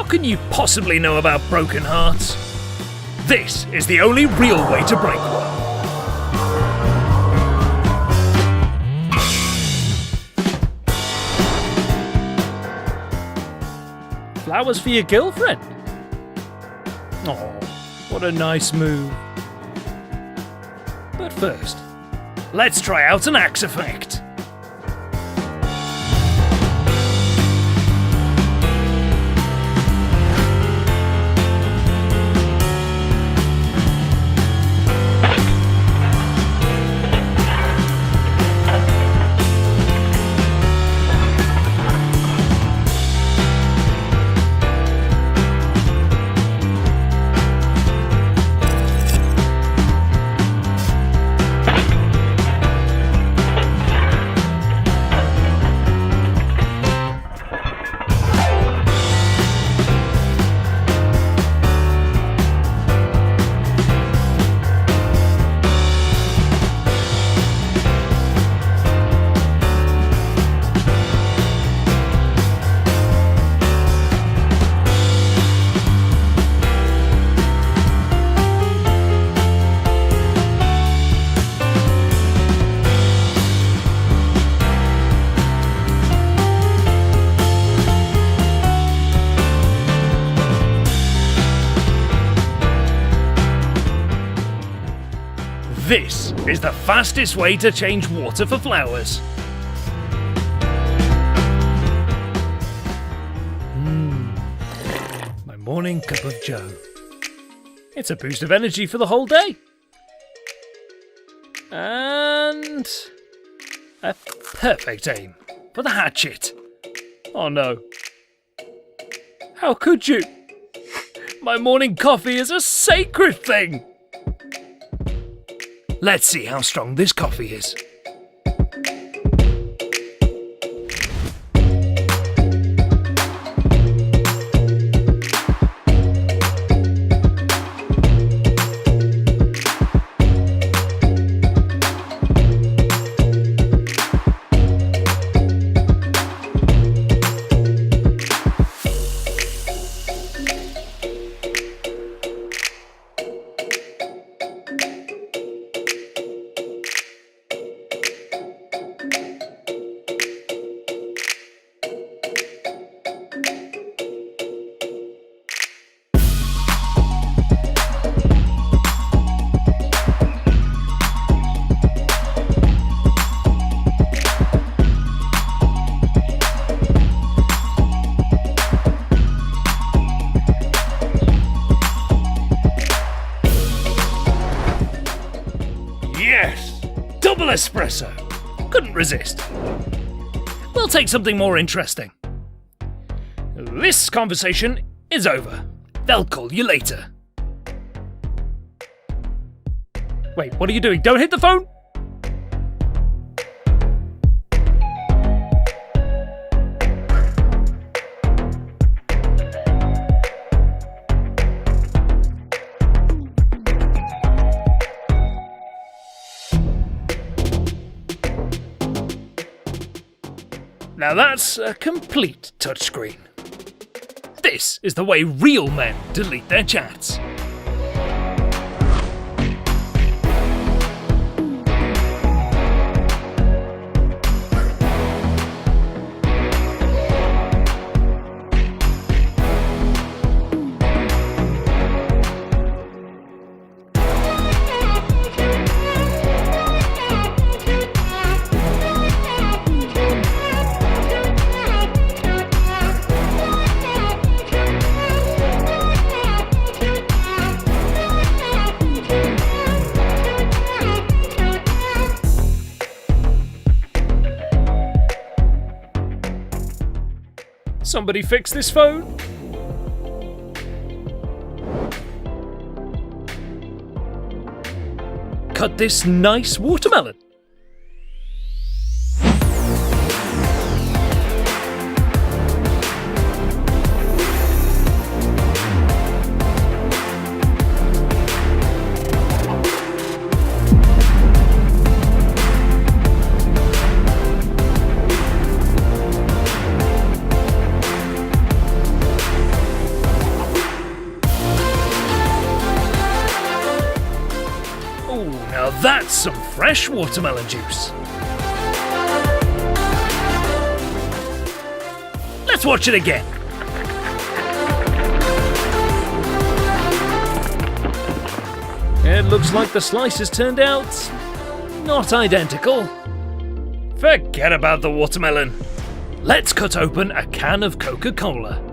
What can you possibly know about broken hearts? This is the only real way to break one. Flowers for your girlfriend? Oh, what a nice move. But first, let's try out an axe effect. This is the fastest way to change water for flowers. My morning cup of joe. It's a boost of energy for the whole day. And a perfect aim for the hatchet. Oh no. How could you? My morning coffee is a sacred thing. Let's see how strong this coffee is. Yes! Double espresso! Couldn't resist. We'll take something more interesting. This conversation is over. They'll call you later. Wait, what are you doing? Don't hit the phone! Now that's a complete touchscreen. This is the way real men delete their chats. Somebody fix this phone? Cut this nice watermelon. That's some fresh watermelon juice. Let's watch it again. It looks like the slices turned out not identical. Forget about the watermelon. Let's cut open a can of Coca-Cola.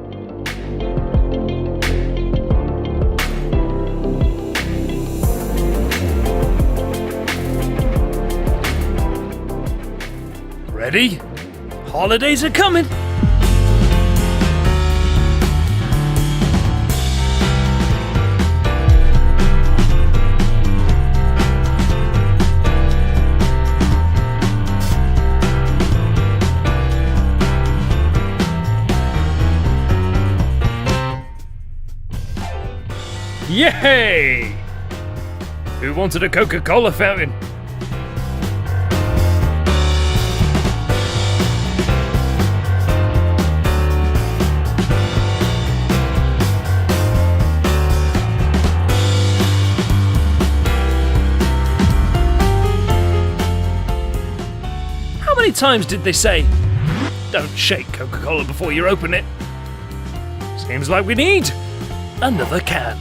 Ready? Holidays are coming. Yay! Who wanted a Coca-Cola fountain? How many times did they say, don't shake Coca-Cola before you open it? Seems like we need another can.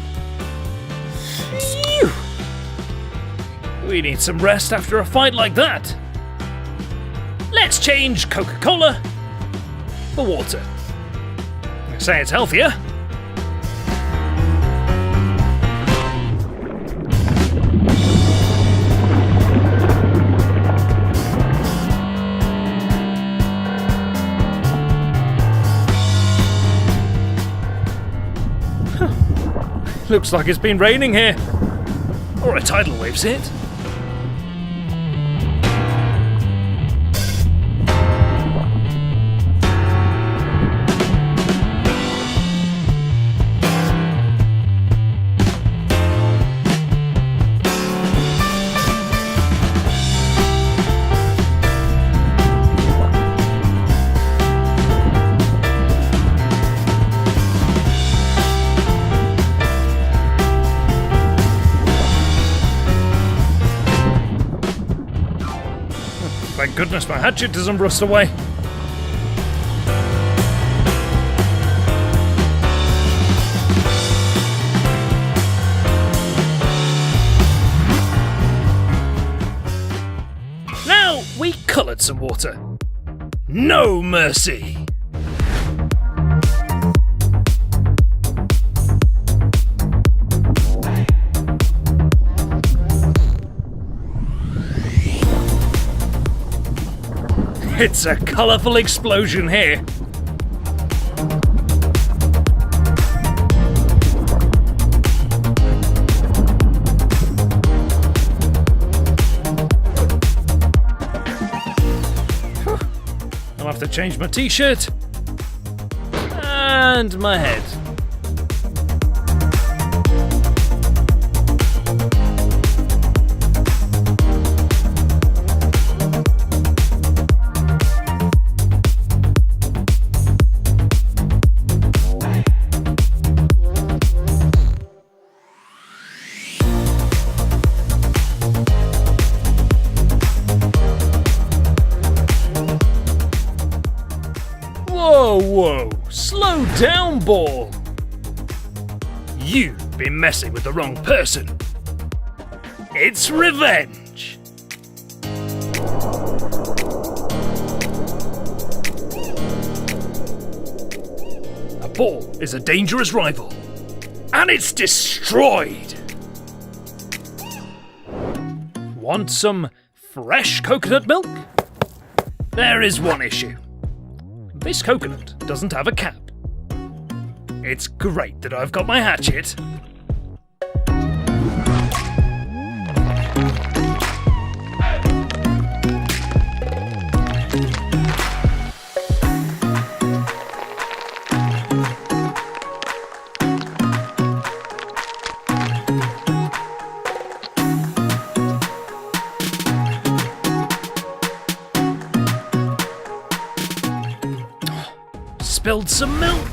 We need some rest after a fight like that. Let's change Coca-Cola for water. They say it's healthier. Looks like it's been raining here. Or a tidal wave's hit. Thank goodness my hatchet doesn't rust away. Now we coloured some water. No mercy! It's a colourful explosion here. I'll have to change my t-shirt and my head. Whoa, slow down, ball. You've been messing with the wrong person. It's revenge. A ball is a dangerous rival, and it's destroyed. Want some fresh coconut milk? There is one issue. This coconut doesn't have a cap. It's great that I've got my hatchet. Spilled some milk.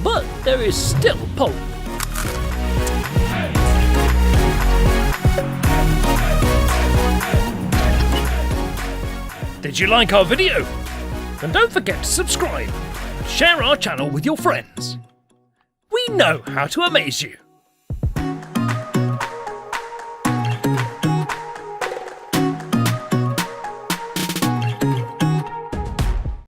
But there is still pulp. Did you like our video? Then don't forget to subscribe and share our channel with your friends. We know how to amaze you.